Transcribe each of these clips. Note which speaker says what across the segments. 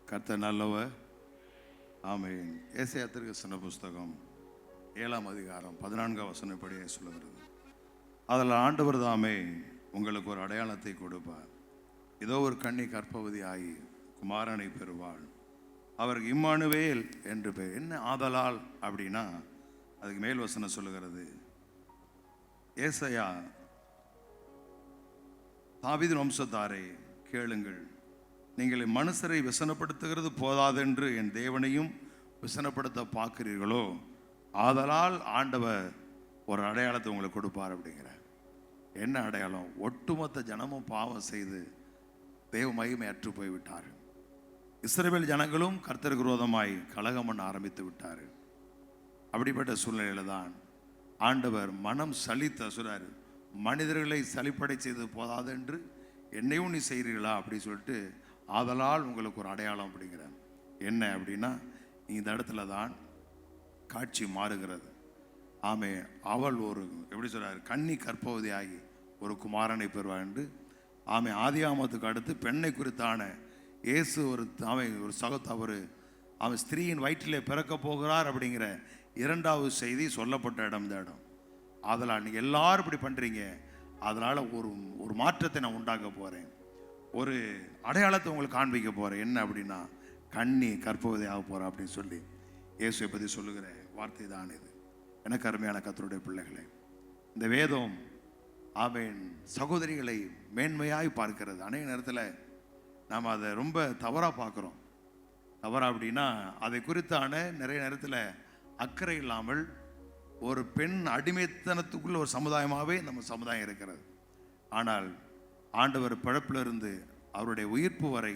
Speaker 1: கர்த்தர் நல்லவர். ஆமென். ஏசாயா தீர்க்கதரிசன புஸ்தகம் 7ஆம் அதிகாரம் 14ஆம் வசனப்படி சொல்லுகிறது, அதில் ஆண்டவர் தாமே உங்களுக்கு ஒரு அடையாளத்தை கொடுப்பார். இதோ ஒரு கன்னி கர்ப்பவதி ஆகி குமாரனை பெறுவாள், அவருக்கு இம்மானுவேல் என்று பேர். என்ன ஆதலால் அப்படின்னா, அதுக்கு மேல் வசனம் சொல்லுகிறது, ஏசாயா, தாவீதின் வம்சத்தாரே கேளுங்கள், நீங்கள் மனுஷரை விசனப்படுத்துகிறது போதாதென்று என் தேவனையும் விசனப்படுத்த பார்க்கிறீர்களோ, ஆதலால் ஆண்டவர் ஒரு அடையாளத்தை உங்களுக்கு கொடுப்பார் அப்படிங்கிறார். என்ன அடையாளம்? ஒட்டுமொத்த ஜனமும் பாவம் செய்து தேவ மகிமை அற்று போய்விட்டார்கள். இஸ்ரவேல் ஜனங்களும் கர்த்தருக்கு விரோதமாய் கலகம் பண்ண ஆரம்பித்து விட்டார்கள். அப்படிப்பட்ட சூழ்நிலையில தான் ஆண்டவர் மனம் சலித்த சொல்றாரு, மனிதர்களை சலிப்படை செய்து போதாது என்று என்னையும் நீ செய்கிறீர்களா அப்படி சொல்லிட்டு, ஆதலால் உங்களுக்கு ஒரு அடையாளம் அப்படிங்கிறார். என்ன அப்படின்னா, இந்த இடத்துல தான் காட்சி மாறுகிறது. ஆமே, அவள் ஒரு எப்படி சொல்றாரு, கன்னி கர்ப்பவதி ஆகி ஒரு குமாரனை பெறுவார் என்று. ஆமே, ஆதியாமத்துக்கு அடுத்து பெண்ணை குறித்தான இயேசு ஒரு சகோதரர் அவன் ஸ்திரீயின் வயிற்றிலே பிறக்க போகிறார் அப்படிங்கிற இரண்டாவது செய்தி சொல்லப்பட்ட இடம் இந்த இடம். அதனால் நீங்கள் எல்லாரும் இப்படி பண்ணுறீங்க, அதனால் ஒரு மாற்றத்தை நான் உண்டாக்க போகிறேன், ஒரு அடையாளத்தை உங்களுக்கு காண்பிக்க போகிறேன். என்ன அப்படின்னா, கன்னி கர்ப்பவதி ஆக போகிறேன் அப்படின்னு சொல்லி இயேசுவை பற்றி சொல்லுகிற வார்த்தை தான் இது. எனக்கு அருமையான கர்த்தருடைய பிள்ளைகளே, இந்த வேதம் ஆமென் சகோதரிகளை மேன்மையாய் பார்க்கிறது. அநேக நேரத்தில் நாம் அதை ரொம்ப தவறாக பார்க்குறோம். தவறா அப்படின்னா, அதை குறித்தான நிறைய நேரத்தில் அக்கறை இல்லாமல் ஒரு பெண் அடிமைத்தனத்துக்குள்ள ஒரு சமுதாயமாகவே நம்ம சமுதாயம் இருக்கிறது. ஆனால் ஆண்டவர் பிறப்பிலிருந்து அவருடைய உயிர்ப்பு வரை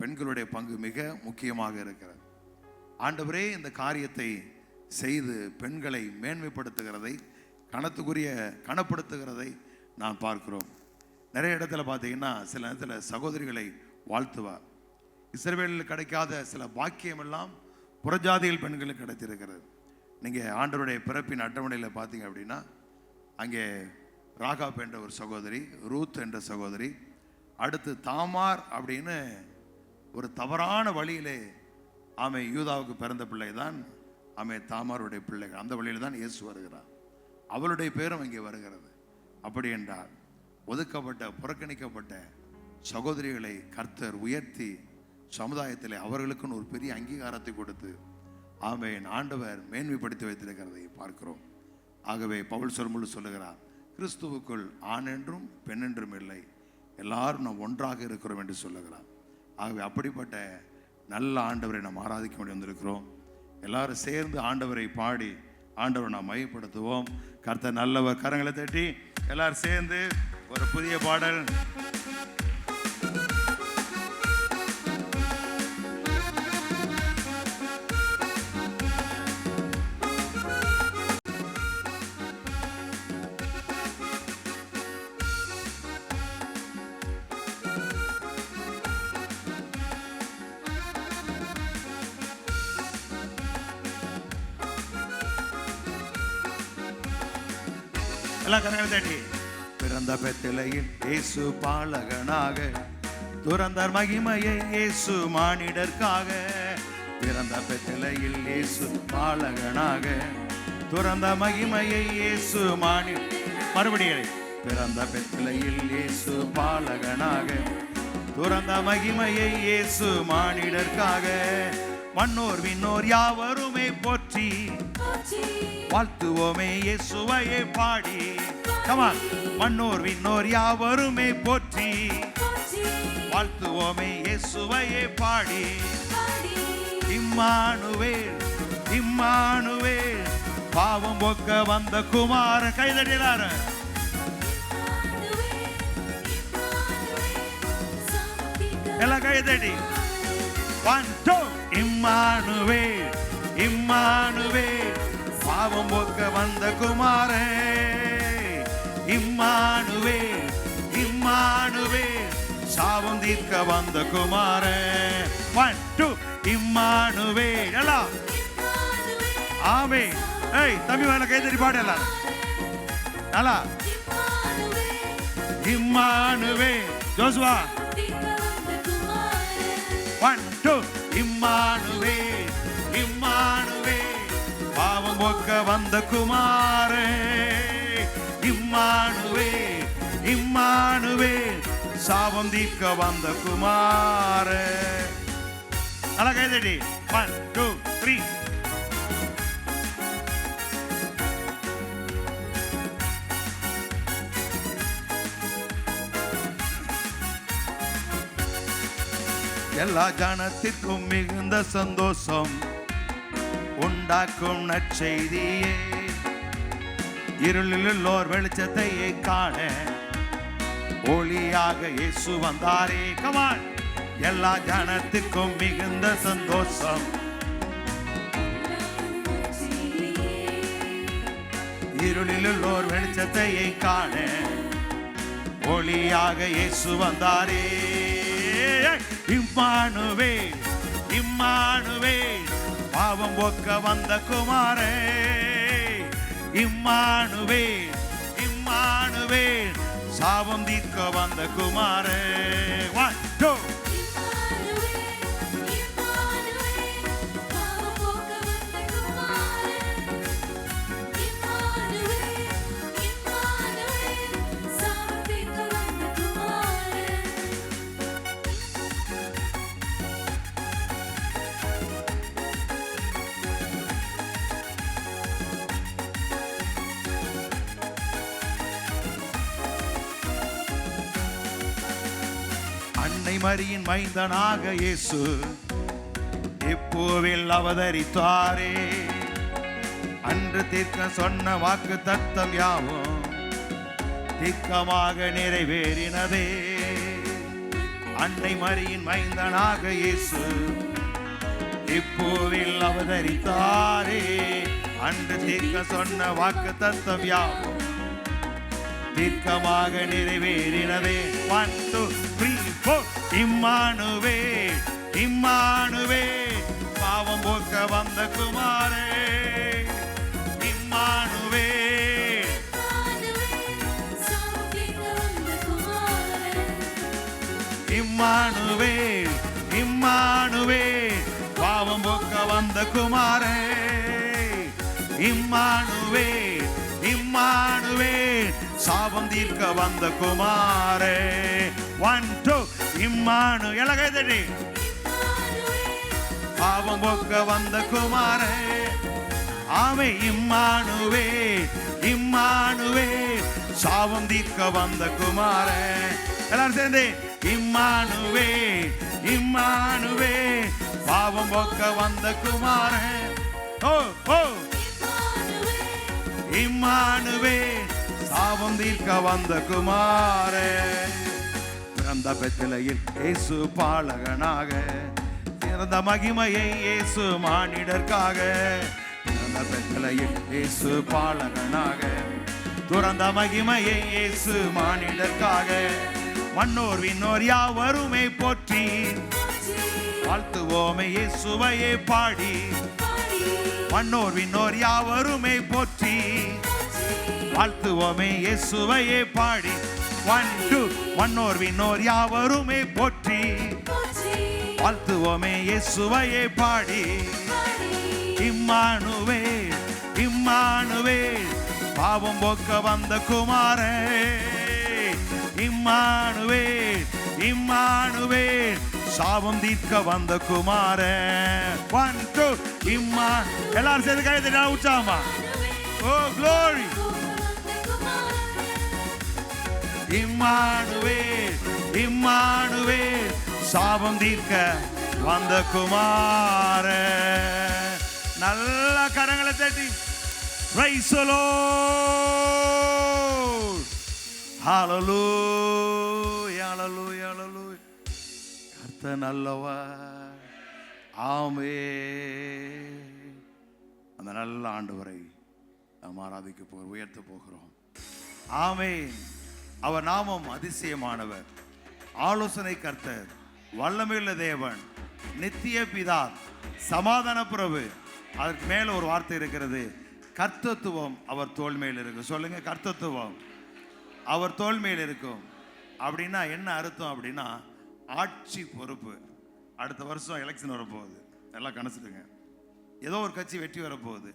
Speaker 1: பெண்களுடைய பங்கு மிக முக்கியமாக இருக்கிறது. ஆண்டவரே இந்த காரியத்தை செய்து பெண்களை மேன்மைப்படுத்துகிறதை, கனப்படுத்துகிறதை நான் பார்க்கிறோம். நிறைய இடத்துல பார்த்தீங்கன்னா, சில நேரத்தில் சகோதரிகளை வாழ்த்துவார். இஸ்ரவேலில் கிடைக்காத சில பாக்கியமெல்லாம் புறஜாதிகள் பெண்களுக்கு கிடைத்திருக்கிறது. நீங்கள் ஆண்டவருடைய பிறப்பின் அட்டவணையில் பார்த்தீங்க அப்படின்னா, அங்கே ராகாப் என்ற ஒரு சகோதரி, ரூத் என்ற சகோதரி, அடுத்து தாமார் அப்படின்னு ஒரு தவறான வழியிலே ஆமை யூதாவுக்கு பிறந்த பிள்ளை தான் ஆமை தாமாருடைய பிள்ளைகள். அந்த வழியில் தான் இயேசு வருகிறார். அவளுடைய பேரும் இங்கே வருகிறது. அப்படி என்றால் ஒதுக்கப்பட்ட புறக்கணிக்கப்பட்ட சகோதரிகளை கர்த்தர் உயர்த்தி சமுதாயத்தில் அவர்களுக்குன்னு ஒரு பெரிய அங்கீகாரத்தை கொடுத்து ஆமென் ஆண்டவர் மேன்மைப்படுத்தி வைத்திருக்கிறதை பார்க்கிறோம். ஆகவே பவுல் சொல்லுகிறார், கிறிஸ்துவுக்குள் ஆண் என்றும் பெண் என்றும் இல்லை, எல்லாரும் நாம் ஒன்றாக இருக்கிறோம் என்று சொல்லுகிறார். ஆகவே அப்படிப்பட்ட நல்ல ஆண்டவரை நாம் ஆராதிக்க வேண்டி வந்திருக்கிறோம். எல்லாரும் சேர்ந்து ஆண்டவரை பாடி ஆண்டவரை நாம் மையப்படுத்துவோம். கர்த்தர் நல்லவர். கரங்களை தட்டி எல்லாரும் சேர்ந்து ஒரு புதிய பாடல். பிறந்த பெத்தலையில் இயேசு பாலகனாக, துறந்தார் மகிமையை இயேசு மானிடர்க்காக. பிறந்த பெத்தலையில் இயேசு பாலகனாக, துறந்த மகிமையை இயேசு மறுபடியும் பிறந்த பெத்தலையில் இயேசு பாலகனாக, துறந்த மகிமையை இயேசு மானிடர்க்காக. மன்னோர் விண்ணோர் யாவருமே போற்றி வாழ்த்துவோமே இயேசுவையே பாடி. கமான், மன்னோர் விண்ணோர் யாவருமே போற்றி வாழ்த்துவோமே இயேசுவையே பாடி. இம்மானுவேல் இம்மானுவேல், பாவம் போக்க வந்த குமாரன். கைதடினார். எல்லாம் கைதடி. 1 2. இம்மானுவேல் இம்மானுவேல், பாவம் போக்க வந்த குமாரன். இம்மானுவேல் இம்மானுவேல், சாபம் தீர்க்க வந்த குமாரன். 1 2. இம்மானுவேல். எல்லாம் ஆமென். ஏய் தம்பி மேல கைதடி பாடு எல்லாம். நல்லா இம்மானுவேல். ஜோசுவா ஒன் டூ. இம்மானுவே இம்மானுவே, பாவம் போக்க வந்த குமாரே. இம்மானுவே இம்மானுவே, சாபம் தீர்க்க வந்த குமாரே. நல்லா கைதடி. 1 2 3. எல்லா ஜனத்திற்கும் மிகுந்த சந்தோஷம் உண்டாக்கும் நற்செய்தியே, இருளில் உள்ளோர் வெளிச்சத்தை காண ஒளியாக இயேசு வந்தாரே. கமான். எல்லா ஜனத்துக்கும் மிகுந்த சந்தோஷம், இருளில் உள்ளோர் வெளிச்சத்தை காண ஒளியாக இயேசு வந்தாரே. இம்மானுவே இம்மானுவே, பாவம் போக்க வந்த குமாரே. இம்மானுவே இம்மானுவே, சாபம் தீர்க்க வந்த குமாரே. 1 2. அன்னை மரியின் மைந்தனாக இயேசு இப்பூவில் அவதரித்தாரே. அன்று தீர்க்க சொன்ன வாக்கு தத்தம் யாவும் தீர்க்கமாக நிறைவேறினதே. அன்னை மரியின் மைந்தனாக இயேசு இப்பூவில் அவதரித்தாரே. அன்று தீர்க்க சொன்ன வாக்கு தத்தம் யாவும் தீர்க்கமாக நிறைவேறினதே. 1 2 3 4. இம்மானுவே இம்மானுவே, பாவம் போக்க வந்த குமாரே. இம்மானுவே இம்மானுவே இம்மானுவே, பாவம் போக்க வந்த குமாரே. இம்மானுவே இம்மானுவே, சாபம் தீர்க்க வந்த குமாரே. 1 2. இம்மானு எலகைதடி. பாவம் போக்க வந்த குமாரே. ஆமே. இம்மானுவே இம்மானுவே, சாபம் தீர்க்க வந்த குமாரே. எல்லாரும் சேர்ந்து இம்மானுவே இம்மானுவே, பாவம் போக்க வந்த குமாரே. ஓ ஓ. இம்மானுவே, சாபம் தீர்க்க வந்த குமாரே. பிறந்த பெத்லகேமில் இயேசு பாலகனாக, பிறந்த மகிமையை இயேசு மானிடர்க்காக. பிறந்த பெத்லகேமில் இயேசு பாலகனாக, துறந்த மகிமையை இயேசு மானிடர்க்காக. மன்னோர் விண்ணோர் யாவருமே போற்றி வாழ்த்துவோமே இயேசுவையே பாடி. மன்னோர் விண்ணோர் யாவருமே போற்றி வாழ்த்துவோமே இயேசுவையே பாடி. 1 2. மன்னோர் விண்ணோர் யாவருமே போற்றி வாழ்த்துவோமே இயேசுவையே பாடி. இம்மானுவே இம்மானுவே, பாவம் போக்க வந்த குமாரே. இம்மானுவே இம்மானுவே, சாபம் தீர்க்க வந்த குமாரே. 1 2. எல்லாரும் சேர்ந்து கை தட்டி உற்சாகமா. ஓ glory. இம்மானுவே இம்மானுவே, சாபம் தீர்க்க வந்த குமாரே. நல்ல கரங்களை தட்டி praise the Lord. hallelujah hallelujah hallelujah. கர்த்தர் நல்லவர். ஆமென். அந்த நல்ல ஆண்டவரை நாம் ஆராதிக்க உயர்த்த போகிறோம். ஆமென். அவர் நாமம் அதிசயமானவர், ஆலோசனை கர்த்தர், வல்லமையுள்ள தேவன், நித்திய பிதா, சமாதான பிரபு. அதற்கு மேல ஒரு வார்த்தை இருக்கிறது, கர்த்தத்துவம் அவர் தோள் மேல் இருக்கு. சொல்லுங்க, கர்த்தத்துவம் அவர் தோள் மேல் இருக்கும். அப்படின்னா என்ன அர்த்தம்? அப்படின்னா ஆட்சி பொறுப்பு. அடுத்த வருஷம் எலெக்ஷன் வரப்போகுது, எல்லாம் கணச்சிடுங்க. ஏதோ ஒரு கட்சி வெற்றி வரப்போகுது.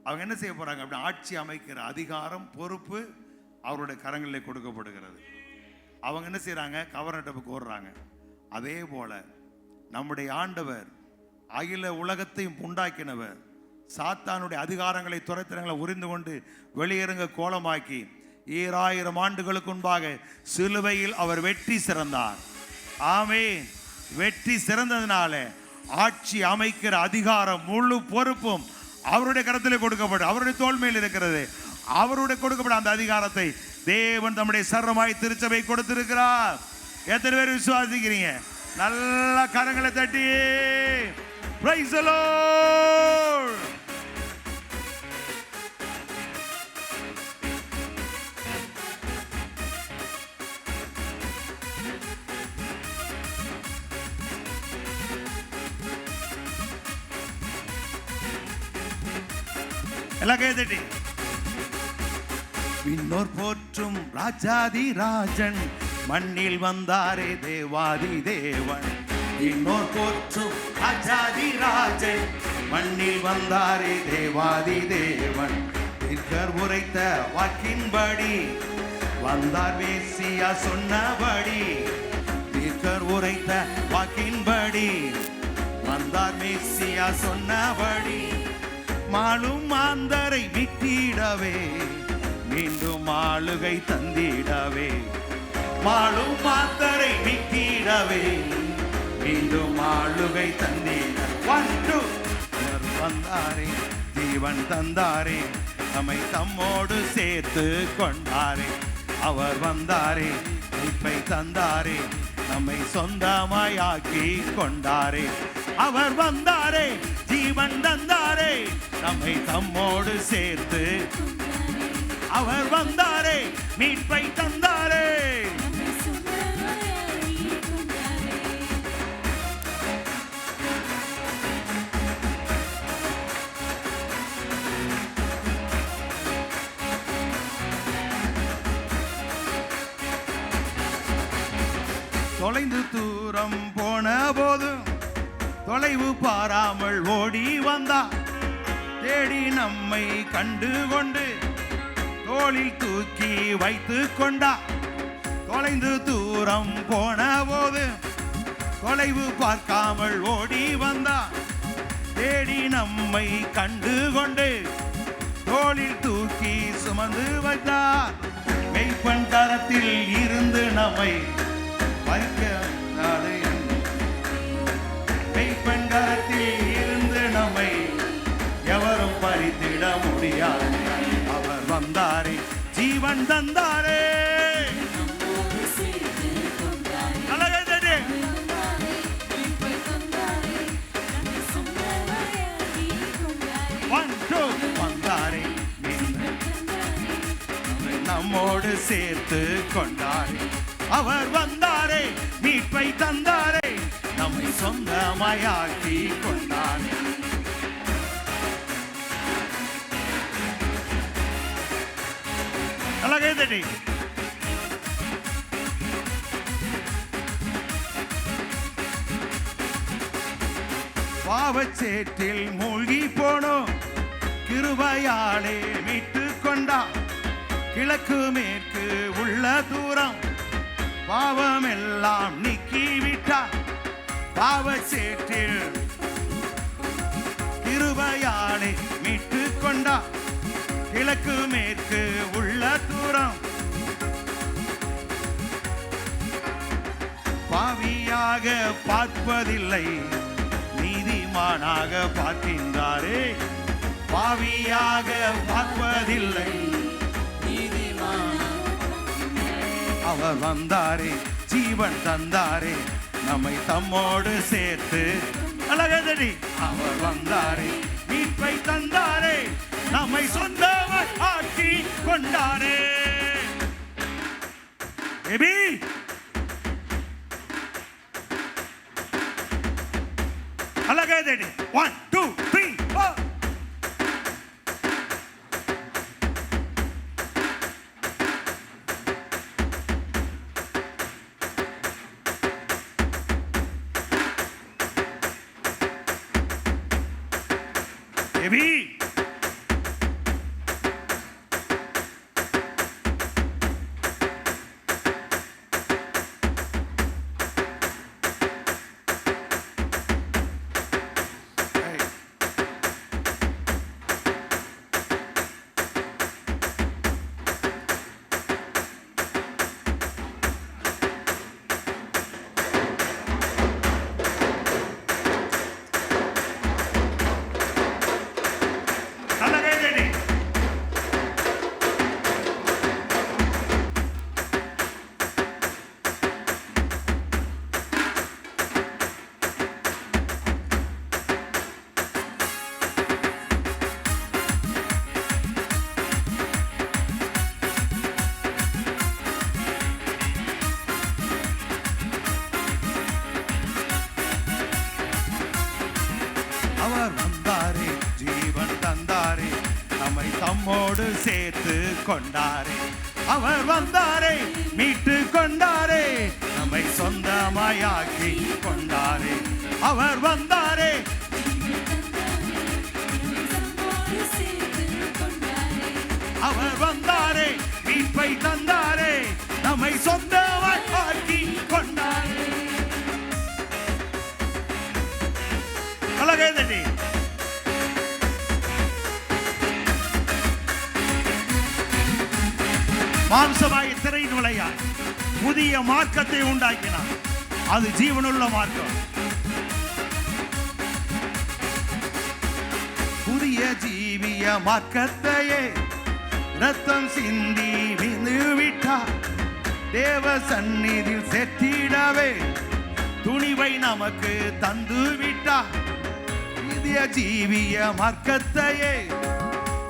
Speaker 1: அவங்க என்ன செய்ய போறாங்க? அப்படி ஆட்சி அமைக்கிற அதிகாரம், பொறுப்பு அவருடைய கரங்களில் கொடுக்கப்படுகிறது. அவங்க என்ன செய்யறாங்க? கவர்னட்டப்புக்கு ஓடுறாங்க. அதே போல நம்முடைய ஆண்டவர் அகில உலகத்தையும் உண்டாக்கினவர், சாத்தானுடைய அதிகாரங்களை துரைத்தனங்களை உரிந்து கொண்டு வெளியேறுங்க கோலமாக்கி 2000 ஆண்டுகளுக்கு முன்பாக சிலுவையில் அவர் வெற்றி சிறந்தார். ஆமென். வெற்றி சிறந்ததுனால ஆட்சி அமைக்கிற அதிகாரம், முழு பொறுப்பும் அவருடைய கரத்தில் கொடுக்கப்படும், அவருடைய தோள் மேல் இருக்கிறது. அவருடைய கொடுக்கப்பட்ட அந்த அதிகாரத்தை தேவன் தம்முடைய சர்வமாய் திருச்சபை கொடுத்திருக்கிறார். எத்தனை பேர் விசுவாசிக்கிறீங்க? நல்ல கரங்களை தட்டி பிரைஸ் தி லார்ட். எல்லாம் கை தட்டி. விண்ணோர் போற்றும் ராஜாதி ராஜன் மண்ணில் வந்தாரே தேவாதி தேவன். விண்ணோர் போற்றும் ராஜாதி ராஜன் மண்ணில் வந்தாரே தேவாதி தேவன். தீர்க்கர் உரைத்த வாக்கின்படி வந்தார் மேசியா சொன்னபடி. தீர்க்கர் உரைத்த வாக்கின்படி வந்தார் மேசியா சொன்னபடி. மாளும் மாந்தரை மீட்டிடவே மீண்டும் ஆளுகை தந்திடவே. மாளும் மாந்தரை மீட்டிடவே மீண்டும் ஆளுகை தந்திட. வந்தாரே, ஜீவன் தந்தாரே, நம்மை தம்மோடு சேர்த்து கொண்டாரே. அவர் வந்தாரே, மீட்பை தந்தாரே, நம்மை சொந்தமாயாக்கி கொண்டாரே. அவர் வந்தாரே, ஜீவன் தந்தாரே, நம்மை தம்மோடு சேர்த்து. அவர் வந்தாரே, மீட்பை தந்தாரே. தொலைந்து தூரம் போன போதும் தொலைவு பாராமல் ஓடி வந்தா. தேடி நம்மை கண்டு கொண்டு தோளில் தூக்கி வைத்து கொண்டா. தொலைந்து தூரம் போன போது தொலைவு பார்க்காமல் ஓடி வந்தா. தேடி நம்மை கண்டு கொண்டு தோளில் தூக்கி சுமந்து வைத்தார். மெய்ப்பன் கரத்தில் இருந்து நம்மை பறிக்க மெய்ப்பன் கரத்தில் இருந்து நம்மை எவரும் பறித்திட முடியாது. அவர் வந்தாரே, ஜீவன் தந்தாரே. வந்தாரே, நம்மோடு சேர்த்து கொண்டாரே. அவர் வந்தாரே, மீட்பை தந்தாரே, நம்மை சொந்தமாயாக்கி கொண்டாரே. அழகே தட்டி. பாவச்சேற்றில் மூழ்கி போனோம், கிருபையாலே மீட்டு கொண்டா. கிழக்கு மேற்கு உள்ள தூரம் பாவமெல்லாம் நீக்கி விட்டார். பாவச்சேற்றில் கிருபையாலே மீட்டு கொண்டா. கிழக்கு மேற்கு உள்ள தூரம் பாவியாக பார்ப்பதில்லை, நீதிமானாக பார்க்கின்றாரே. பாவியாக பார்ப்பதில்லை, அவர் வந்தாரே, ஜீவன் தந்தாரே, நம்மை தம்மோடு சேர்த்து. அழகதடி. அவர் வந்தாரே, மீட்பை தந்தாரே, நம்மை சொந்தமாய் ஆக்கி கொண்டாரே. பேபி அழகதடி. 1 2 3 4. செவி. அவர் வந்தாரே, ஜீவன் தந்தாரே, நம்மை தம்மோடு சேர்த்து கொண்டாரே. அவர் வந்தாரே, மீட்டு கொண்டாரே, நம்மை சொந்தமாயாக்கி கொண்டாரே. அவர் வந்தாரே, அவர் வந்தாரே, மீட்பை தந்தாரே, நம்மை சொந்தமாக்கி கொண்டாரே. அழகேதடி மாம்சமாய் திரை நுழையாய் புதிய மார்க்கத்தை உண்டாக்கினார். அது ஜீவனுள்ள மார்க்கம். புதிய ஜீவிய மார்க்கத்தையே ரத்தம் சிந்தி விந்து விட்டார். தேவ சந்நிதியில் செத்திடவே துணிவை நமக்கு தந்து விட்டார். புதிய ஜீவிய மார்க்கத்தையே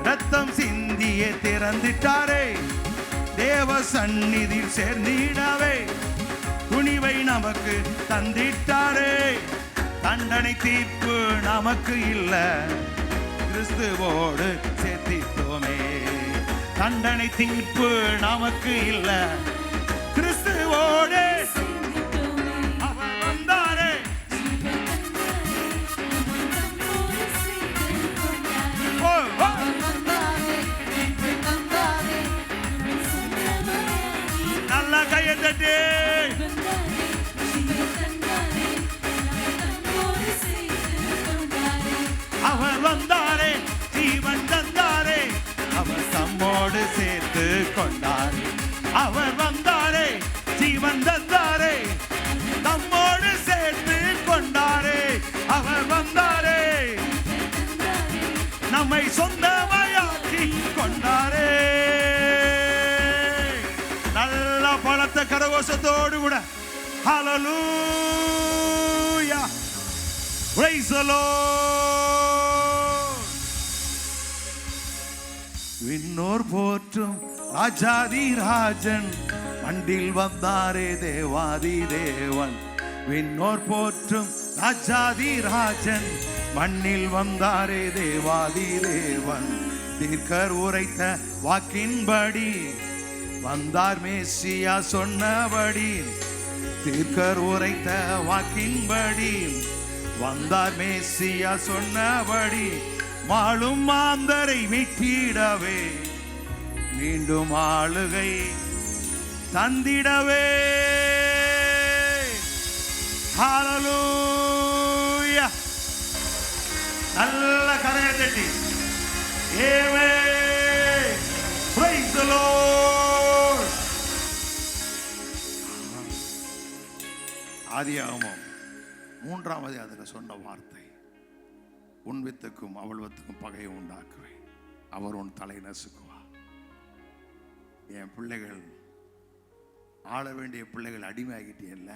Speaker 1: ரத்தம் சிந்தியே திறந்துட்டாரே. தேவ சந்நிதியில் சேர்ந்திடவே துணிவை நமக்கு தந்திட்டாரே. தண்டனை தீர்ப்பு நமக்கு இல்ல, கிறிஸ்துவோடு சேர்த்திட்டோமே. தண்டனை தீர்ப்பு நமக்கு இல்ல, கிறிஸ்துவோடு அவர் வந்தாரே. நல்ல கையை தட்டி அவர் வந்தாரே, ஜீவன் தந்தாரே, அவர் தம்மோடு சேர்த்து கொண்டாரே. அவர் வந்தாரே, ஜீவன் தந்தாரே, தம்மோடு சேர்த்து கொண்டாரே. அவர் வந்தாரே, நம்மை சொந்தமாயாக்கி கொண்டாரே. நல்ல பலத்த கரகோஷத்தோடு கூட ஹல்லேலூயா, praise the Lord. விண்ணோர் போற்றும் ராஜாதி ராஜன் மண்டில் வந்தாரே தேவாதி தேவன். விண்ணோர் போற்றும் ராஜாதி ராஜன் மண்ணில் வந்தாரே தேவாதி தேவன். தீர்க்கர் உரைத்த வாக்கின்படி வந்தார் மேசியா சொன்னபடி. தீர்க்கர் உரைத்த வாக்கின்படி வந்தார் மேசியா சொன்னபடி. மாளும் மாந்தரை மீட்டிடவே மீண்டும் ஆளுகை தந்திடவே. ஹல்லேலூயா. நல்ல கரையை தட்டி ஆமென், praise the Lord. ஆதியாகமம் 3ஆம் அதிகாரத்தில் சொன்ன வார்த்தை, உன் வித்துக்கும் அவள் வித்துக்கும் பகையை உண்டாக்குவேன், அவர் உன் தலை நசுக்குவா. என் பிள்ளைகள் ஆள வேண்டிய பிள்ளைகள் அடிமையாகிட்டியல்ல,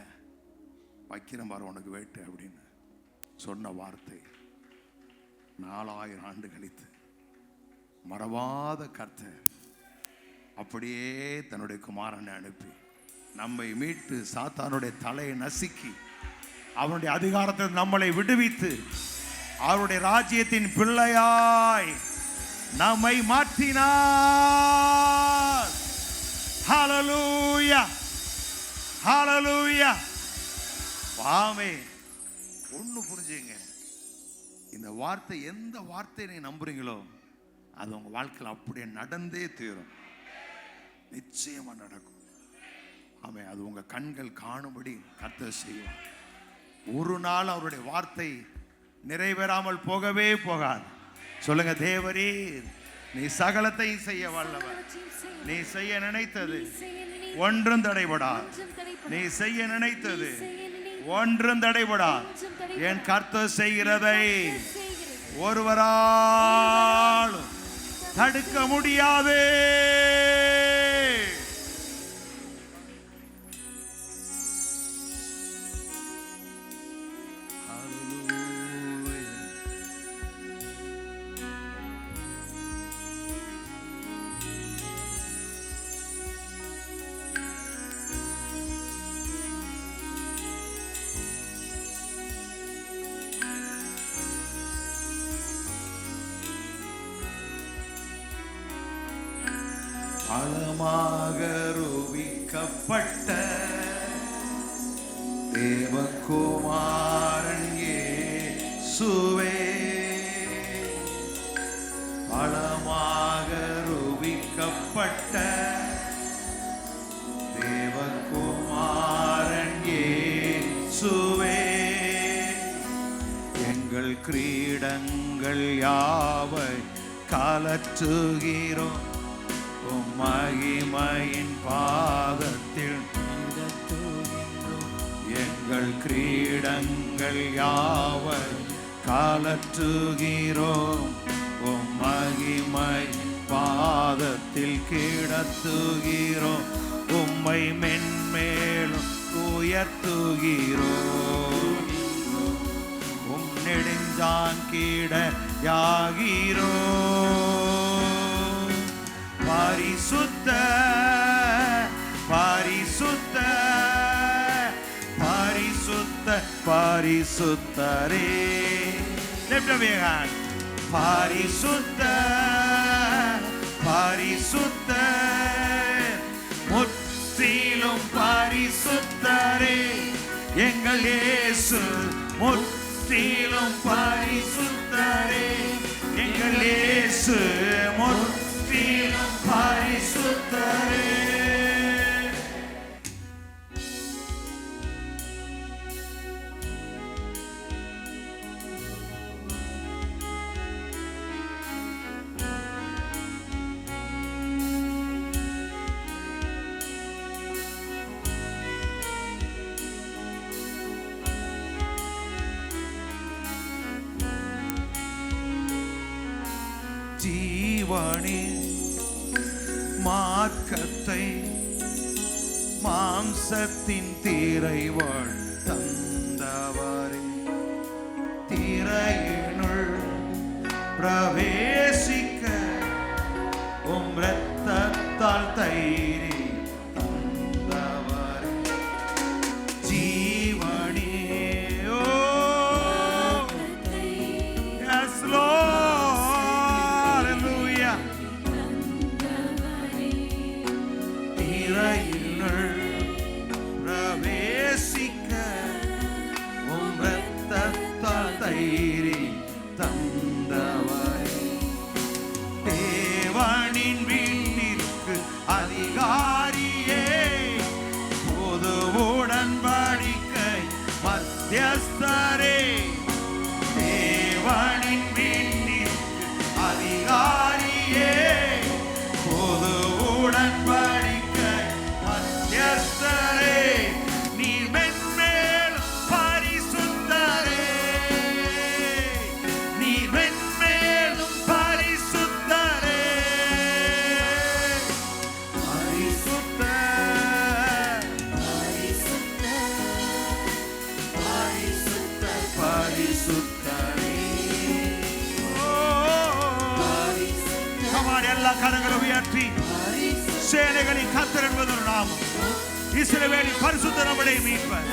Speaker 1: வைக்கிறேன் பாரு உனக்கு வேட்டு அப்படின்னு சொன்ன வார்த்தை 4000 ஆண்டு கழித்து மறவாத கர்த்தர் அப்படியே தன்னுடைய குமாரனை அனுப்பி நம்மை மீட்டு சாத்தானுடைய தலையை நசுக்கி அவனுடைய அதிகாரத்தை நம்மளை விடுவித்து அவருடைய ராஜ்யத்தின் பிள்ளையாய் நம்மை மாற்றினார். ஹல்லேலூயா, ஹல்லேலூயா. ஆமென். ஒண்ணு புரிஞ்சுங்க, இந்த வார்த்தை, எந்த வார்த்தையை நீங்க நம்புறீங்களோ அது உங்க வாழ்க்கையில் அப்படியே நடந்தே தீரும். நிச்சயமா நடக்கும். ஆமென். அது உங்க கண்கள் காணும்படி கர்த்தர் செய்வார். ஒரு நாள் அவருடைய வார்த்தை நிறைவேறாமல் போகவே போகாது. சொல்லுங்க, தேவரீர் நீ சகலத்தை செய்ய வல்லவர். நீ செய்ய நினைத்தது ஒன்றும் தடைபடாது. நீ செய்ய நினைத்தது ஒன்றும் தடைபடாது. என் கர்த்தர் செய்கிறதை ஒருவராலும் தடுக்க முடியாது. ஆழமாக ரூபிக்கப்பட்ட தேவகுமாரன் இயேசுவே, ஆழமாக ரூபிக்கப்பட்ட தேவகுமாரன் இயேசுவே, எங்கள் கிரீடங்கள் யாவை கலற்றுகிறோம் மகிமையின் பாதத்தில். எங்கள் கிரீடங்கள் யாவை கலற்றுகிறோம் மகிமை பாதத்தில் கிடத்துகிறோம். உம்மை மென்மேலும் உயர்த்துகிறோம். நெடுஞ்சான் கீடையாகிறோம். பரிசுத்த பரிசுத்த பரிசுத்த பரிசுத்தரே. Lift up your hand. பரிசுத்த பரிசுத்த முற்றிலும் பரிசுத்தரே, எங்கள் இயேசு முற்றிலும் பரிசுத்தரே, எங்கள் இயேசு முற்றிலும் பரிசுத்தரே. ஜீவனின் மார்க்கத்தை மாம்சத்தின் திரைவாழ் தந்தவரே, திரையினுள் பிரவேசிக்க உம் இரத்தத்தால் தைரி தந்தவரே. ஜீவனே ஓ yes Lord, பிரவேசிக்க உம் இரத்தத்தால் தைரி தந்தவரே. தேவனின் வீட்டிற்கு அதிகாரியே, பொது உடன்படிக்கை மத்தியஸ்தரே, தேவனின் வீட்டிற்கு அதிகாரியே, பொது உடன்படிக்கை மத்தியஸ்தரே, நீர் மென்மேல் பரிசுத்தரே, நீர் மென்மேல் பரிசுத்தரே, பரிசுத்த பரிசுத்த பரிசுத்தரே. கமான், எல்லா கரங்களும் உயர்த்தி சேனைகளின் கர்த்தர் என்பது ஒரு நாமம். இஸ்ரவேலின் பரிசுத்த நம்முடைய மீட்பர்.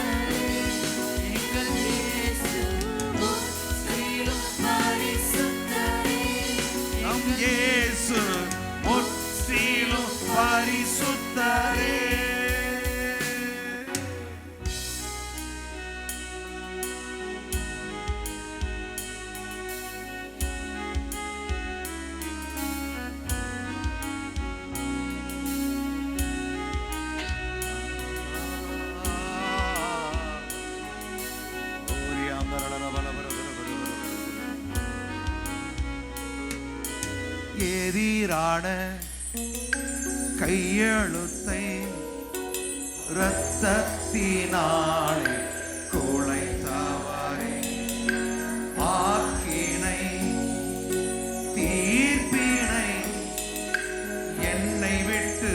Speaker 1: நம் இயேசு முற்றிலும் பரிசுத்தரே. எதிரான கையெழுத்தை இரத்தத்தினாலே குலைத்தவரே, ஆக்கினை தீர்ப்பினை என்னை விட்டு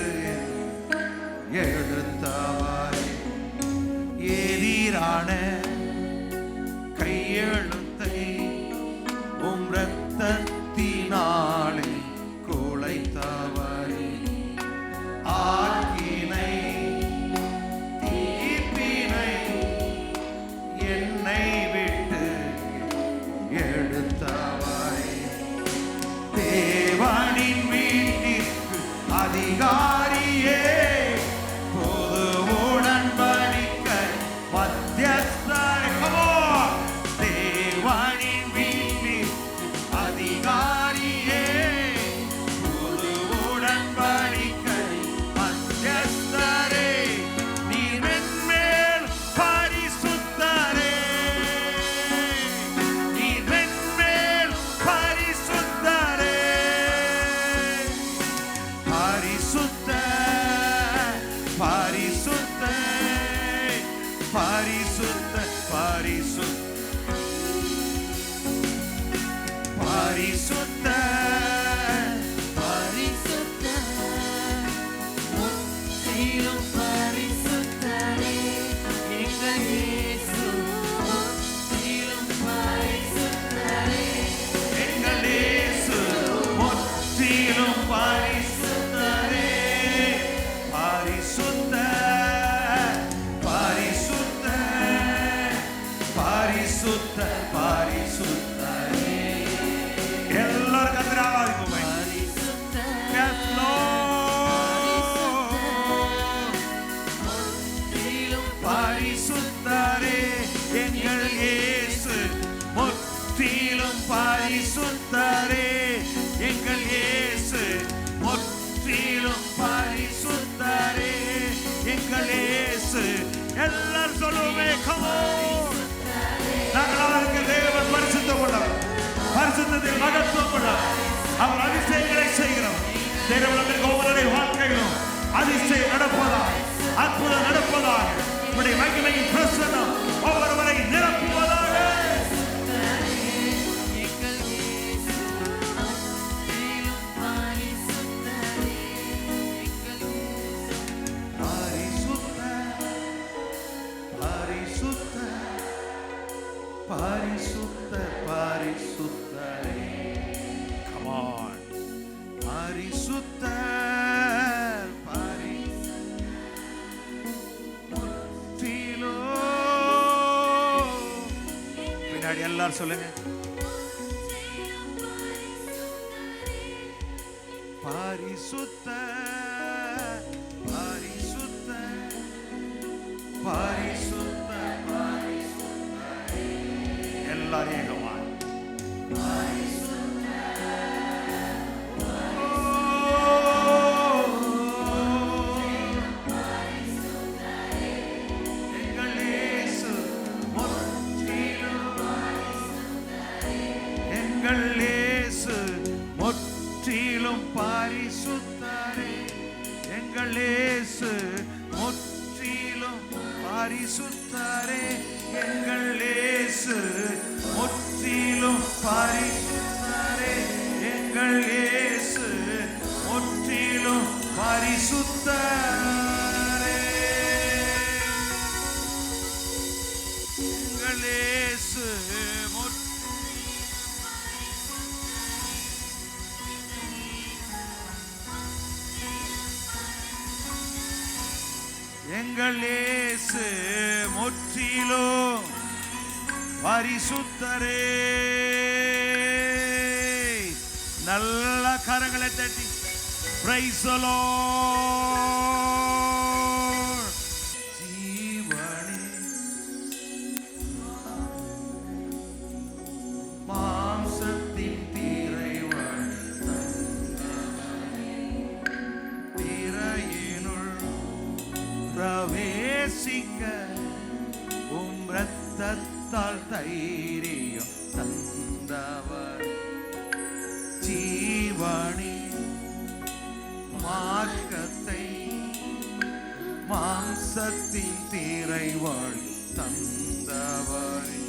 Speaker 1: எடுத்தவரே, எதிரான கையெழுத்தை உம் இரத்தத்தினாலே குலைத்தவரே, ஆக்கினை தீர்ப்பினை என்னை விட்டு எடுத்தவரே, தேவனின் வீட்டிற்கு அதிகாரியே, பொது உடன்படிக்கை மத்தியஸ்தரே, தேவனின் வீட்டிற்கு அதிகாரியே, பொது உடன்படிக்கை மத்தியஸ்தரே, நீர் மென்மேல் பரிசுத்தரே, நீர் மென்மேல் பரிசுத்தரே, பரிசுத்த பரிசுத்த பரிசுத்த பரிசுத்த பரிசுத்த
Speaker 2: முற்றிலும் பரிசுத்தரே, எங்கள் இயேசு முற்றிலும் பரிசுத்தரே,
Speaker 1: எங்கள் இயேசு முற்றிலும் பரிசுத்தரே, பரிசுத்த பரிசுத்த பரிசுத்த பரிசுத்தரே. எல்லாரும் கர்த்தரை ஆராதிப்போமே. Yes, Lord.
Speaker 2: முற்றிலும்
Speaker 1: பரிசுத்தரே, எங்கள் இயேசு முற்றிலும் பரிசுத்தரே, எங்கள் இயேசு முற்றிலும் பரிசுத்தரே, எங்கள் இயேசு. எல்லாரும் சொல்லுவோமே, come on. நாங்கள் அவருக்கு தேவன் பரிசுத்தம் உள்ளவர், பரிசுத்தத்தில் மகத்துவம் உள்ளவர், அவர் அதிசயங்களை செய்கிறவர். தேவனுடைய ஒவ்வொருடைய வாழ்க்கையிலும் அதிசயம் நடப்பதாக, அற்புதம் நடப்பதாக, உடைய மகிமையின் பிரசன்னம் ஒவ்வொருவரை நிரப்புவதாக.
Speaker 2: எங்கள் இயேசு முற்றிலும் பரிசுத்தரே, எங்கள் இயேசு
Speaker 1: பரிசுத்த பரிசுத்த பரிசுத்த பரிசுத்தரே. Come on. பரிசுத்த பின்னாடி எல்லாரும் சொல்லுங்க. பரிசுத்த பரிசுத்த பரிசுத்த பரிசுத்த எல்லாரும் ஏகமா முற்றிலும் பரிசுத்தரே, எங்கள் இயேசு முற்றிலும் பரிசுத்தரே, எங்கள் இயேசு முற்றிலும் பரிசுத்தரே, எங்கள் இயேசு முற்றிலும் பரிசுத்தரே, எங்கள் இயேசு எங்கள் இயேசு முற்றிலும் பரிசுத்தரே. நல்ல கரங்களை தட்டி praise the Lord. ஜீவனே மாம்சத்தின் திரைவழி திரையினுள் பிரவேசிக்க உம் இரத்தத்தால் தைரியம் தந்தவர் ஜீவனே மாம்சத்தின் திரை வழி தந்தவரே,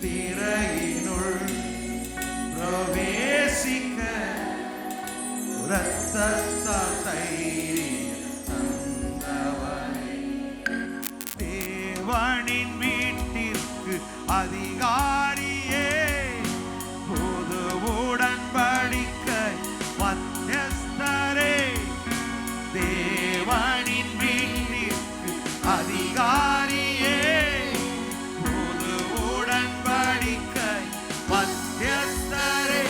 Speaker 1: திரையினுள் பிரவேசிக்க இரத்தத்தால் தைரியம் தந்தவரே, தேவனின் வீட்டிற்கு அதிகாரியே, புது உடன்படிக்கை மத்தியஸ்தரே, தேவனின் வீட்டிற்கு அதிகாரியே, புது உடன்படிக்கை மத்தியஸ்தரே,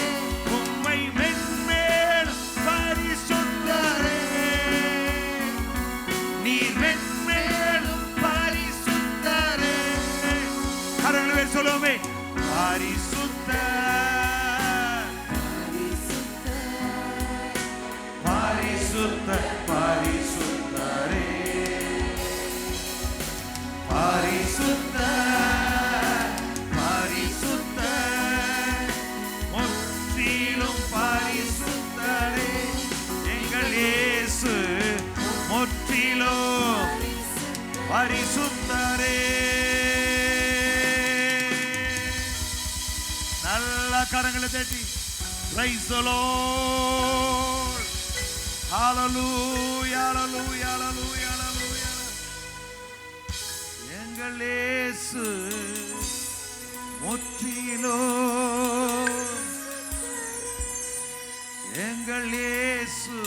Speaker 1: உம்மை மென்மேல் பரிசுத்தரே, நீர் மென்மேல் பரிசுத்தரே. கரங்களை சொல்லுமே, பரிசுத்த பரிசுத்த பரிசுத்தரே, பரிசுத்த பரிசுத்த முற்றிலும் பரிசுத்தரே, எங்கள் இயேசு முற்றிலும் பரிசுத்தரே. நல்ல கரங்களை தட்டி praise the Lord. Hallelujah, hallelujah, hallelujah, hallelujah. எங்கள் இயேசு முற்றிலும், எங்கள் இயேசு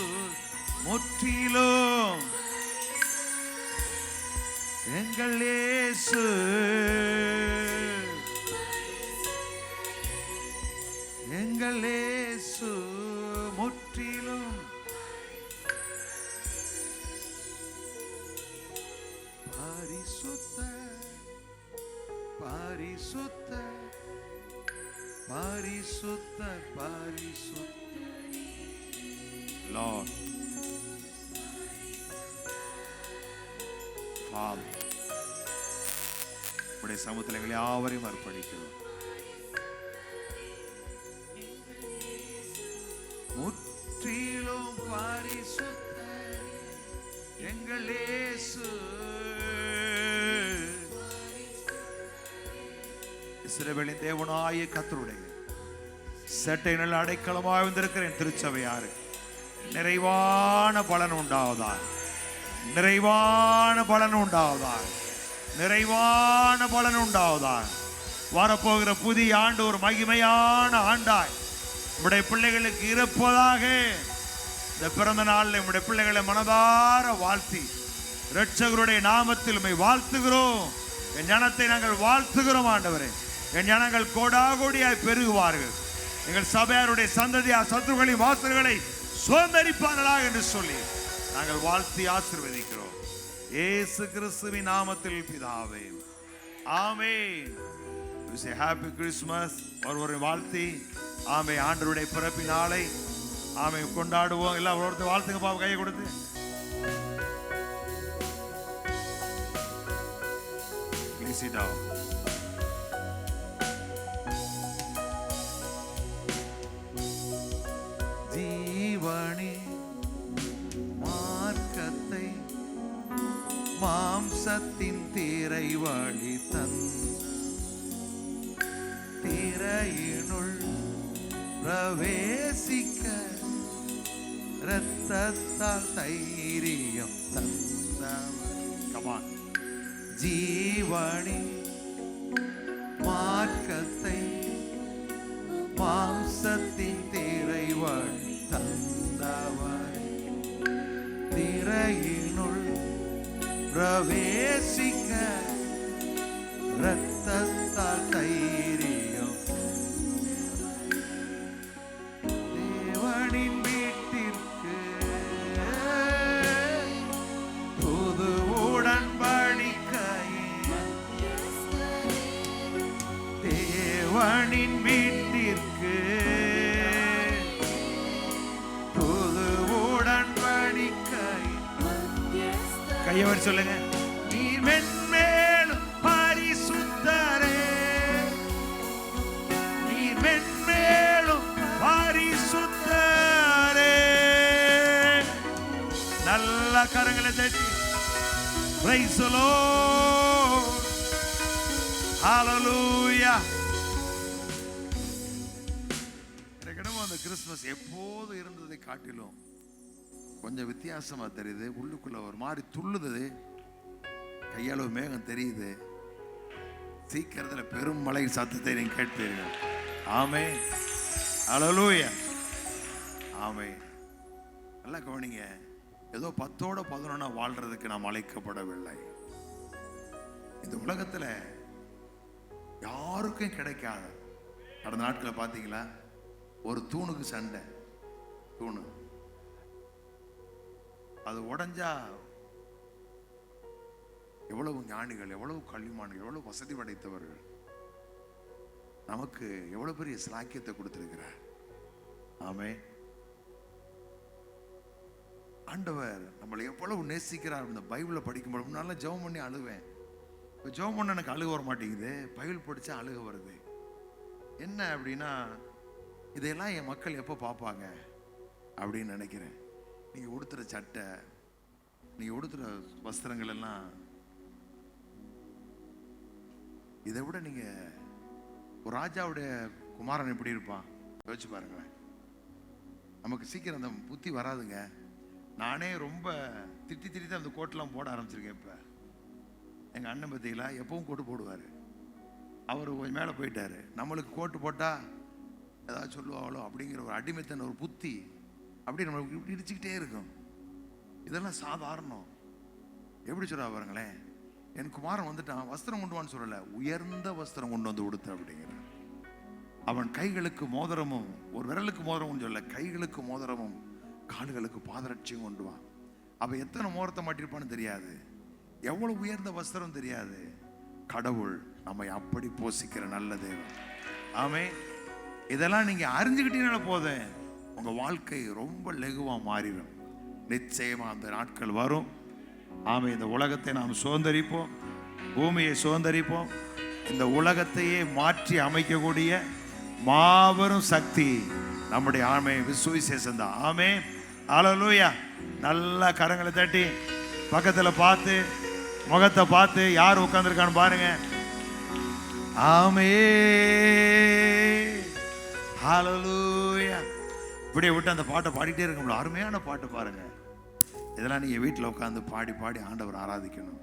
Speaker 1: முற்றிலும், எங்கள் இயேசு எங்கள் இயேசு முற்றிலும் பரிசுத்த பரிசுத்த பரிசுத்த பரிசுத்த Lord, Father, உடைய சமூகத்தில் எங்களை யாவரையும் அர்ப்பணிக்கிறோம். முற்றிலும் பரிசுத்த எங்கள் இயேசு, இஸ்ரவேலின் தேவனாய கர்த்தருடைய செட்டை நல்ல அடைக்கலமாக வந்திருக்கிறேன் திருச்சபையாரு நிறைவான பலன் உண்டாவதா, நிறைவான பலன் உண்டாவதா, நிறைவான பலன் உண்டாவதா. வரப்போகிற புதிய ஆண்டு ஒரு மகிமையான ஆண்டாய் உடைய பிள்ளைகளுக்கு இருப்பதாக. இந்த பிறந்த நாளில் உடைய பிள்ளைகளை மனதார வாழ்த்தி இரட்சகருடைய நாமத்தில் உம்மை வாழ்த்துகிறோம். என் ஜனத்தை நாங்கள் வாழ்த்துகிறோம் ஆண்டவரே. என் ஜனங்கள் கோடாகோடியாய் பெருகுவார்கள். எங்கள் சபையாருடைய சந்ததியார் சத்துருக்களின் வாசல்களை சுதந்தரிப்பார்களாக என்று சொல்லி நாங்கள் வாழ்த்தி ஆசீர்வதிக்கிறோம். இயேசு கிறிஸ்துவின் நாமத்தில் பிதாவே, ஆமென். We say happy Christmas. ஒருவரை வாழ்த்தி ஆமே ஆண்டவருடைய பிறப்பின் நாளை ஆமே கொண்டாடுவோம். எல்லாம் ஒருத்தர் வாழ்த்துங்க பாப்பா, கையை கொடுத்து. Please sit down. ஜீவனே மார்க்கத்தை மாம்சத்தின் திரை வழி திரையினுள் பிரவேசிக்க இரத்தத்தால் தைரியம் தந்தவர். ஜீவனே மார்க்கத்தை மாம்சத்தின் திரை வழி தந்தவர், திரையினுள் பிரவேசிக்க இரத்தத்தால் தைரியம், தேவனின் வீட்டிற்கு புது உடன்படிக்கை, தேவனின் வீட்டிற்கு புது உடன்படிக்கை. கையவர் சொல்லுங்க, நீர் மென்மேலும் பரிசுத்தரே, நீர் மென்மேலும் பரிசுத்தரே. நல்ல கரங்களை தட்டி Praise the Lord. Hallelujah. எனக்கு அந்த கிறிஸ்மஸ் எப்போது இருந்ததை காட்டிலும் கொஞ்சம் வித்தியாசமா தெரியுது. உள்ளுக்குள்ள ஒரு மாதிரி துள்ளுது. கையளவு மேகம் தெரியுது. சீக்கிரத்தில் பெரும் மழை சத்தத்தை நீங்க கேட்பீர்கள். ஆமென். ஹல்லேலூயா. ஆமென். நல்லா கவனிங்க. ஏதோ 10ஓட 11 வாழ்றதுக்கு நாம் அழைக்கப்படவில்லை. இந்த உலகத்துல யாருக்கும் கிடைக்காத, கடந்த நாட்களை பார்த்தீங்களா, ஒரு தூணுக்கு சண்டை. தூணு அது உடைஞ்சா எவ்வளவு ஞானிகள், எவ்வளவு கல்விமான்கள், எவ்வளவு வசதி படைத்தவர்கள் நமக்கு எவ்வளவு பெரிய சிலாக்கியத்தை கொடுத்திருக்கிறார். ஆமென். ஆண்டவர் நம்மளை எவ்வளவு நேசிக்கிறார். இந்த பைபிளை படிக்கும்போது முன்னால ஜெபம் பண்ணி அழுவேன். இப்போ ஜெபம் பண்ண எனக்கு அழுக வர மாட்டேங்குது. பைபிள் படித்தா அழுக வருது. என்ன அப்படின்னா, இதையெல்லாம் என் மக்கள் எப்போ பார்ப்பாங்க அப்படின்னு நினைக்கிறேன். நீங்கள் உடுத்துகிற சட்டை, நீங்கள் உடுத்துகிற வஸ்திரங்கள் எல்லாம் இதை விட நீங்கள் ஒரு ராஜாவுடைய குமாரன் எப்படி இருப்பான் யோசிச்சு பாருங்களேன். நமக்கு சீக்கிரம் அந்த புத்தி வராதுங்க. நானே ரொம்ப திட்டி தான் அந்த கோட்டெலாம் போட ஆரம்பிச்சிருக்கேன். இப்போ எங்கள் அண்ணன் பற்றிகளா எப்பவும் கோட்டு போடுவார். அவர் கொஞ்சம் மேலே போயிட்டார். நம்மளுக்கு கோட்டு போட்டால் ஏதாவது சொல்லுவாங்களோ அப்படிங்கிற ஒரு அடிமைத்தன ஒரு புத்தி அப்படி நம்மளுக்கு இப்படி இடிச்சுக்கிட்டே இருக்கும். இதெல்லாம் சாதாரணம். எப்படி சொல்ல பாருங்களேன், என் குமாரன் வந்துட்டான், வஸ்திரம் கொண்டு வான்னு சொல்லலை, உயர்ந்த வஸ்திரம் கொண்டு வந்து கொடுத்த அப்படிங்கிற. அவன் கைகளுக்கு மோதிரமும், ஒரு விரலுக்கு மோதிரமும் சொல்ல, கைகளுக்கு மோதிரமும் கால்களுக்கு பாதரட்சியும் கொண்டு வா. அவன் எத்தனை மோதிரத்தை மாட்டிருப்பான்னு தெரியாது, எவ்வளவு உயர்ந்த வஸ்திரம் தெரியாது. கடவுள் நம்மை அப்படி போஷிக்கிற நல்ல தேவன். ஆமே. இதெல்லாம் நீங்க அறிஞ்சுக்கிட்டீங்கனால போதும், உங்க வாழ்க்கை ரொம்ப லெகுவா மாறிடும். நிச்சயமா அந்த நாட்கள் வரும். ஆமே. இந்த உலகத்தை நாம் சுதந்தரிப்போம், பூமியை சுதந்தரிப்போம். இந்த உலகத்தையே மாற்றி அமைக்கக்கூடிய மாபெரும் சக்தி நம்முடைய ஆமே விசுவிசேஷம் தான். ஆமே. ஹல்லேலூயா. நல்லா கரங்களை தட்டி பக்கத்துல பார்த்து, முகத்தை பார்த்து, யார் உட்கார்ந்துருக்கான்னு பாருங்க. ஆமே. ஹல்லேலூயா. இப்படியே விட்டு அந்த பாட்டை பாடிட்டே இருக்க முடியும். அருமையான பாட்டு பாருங்க. இதெல்லாம் நீங்க வீட்டில் உட்காந்து பாடி பாடி ஆண்டவர் ஆராதிக்கணும்.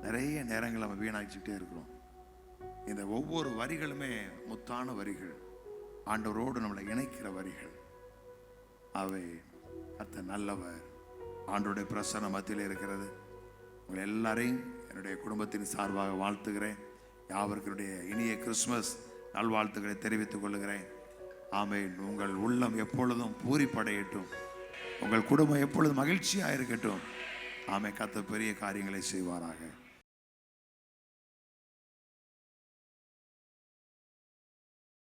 Speaker 1: நிறைய நேரங்கள் நம்ம வீணாக்கிட்டே இருக்கிறோம். இந்த ஒவ்வொரு வரிகளுமே முத்தான வரிகள், ஆண்டவரோடு நம்மளை இணைக்கிற வரிகள். அவை கர்த்தர் நல்லவர். ஆண்டவருடைய பிரசன்னம் மத்தியில் இருக்கிறது. உங்களை எல்லாரையும் என்னுடைய குடும்பத்தின் சார்பாக வாழ்த்துகிறேன். யாவருக்குடைய இனிய கிறிஸ்மஸ் நல்வாழ்த்துக்களை தெரிவித்துக் கொள்கிறேன். ஆமென். உங்கள் உள்ளம் எப்பொழுதும் பூரிப்படையட்டும். உங்கள் குடும்பம் எப்பொழுதும் மகிழ்ச்சியாக இருக்கட்டும். ஆமென். கர்த்தர் பெரிய காரியங்களை செய்வாராக.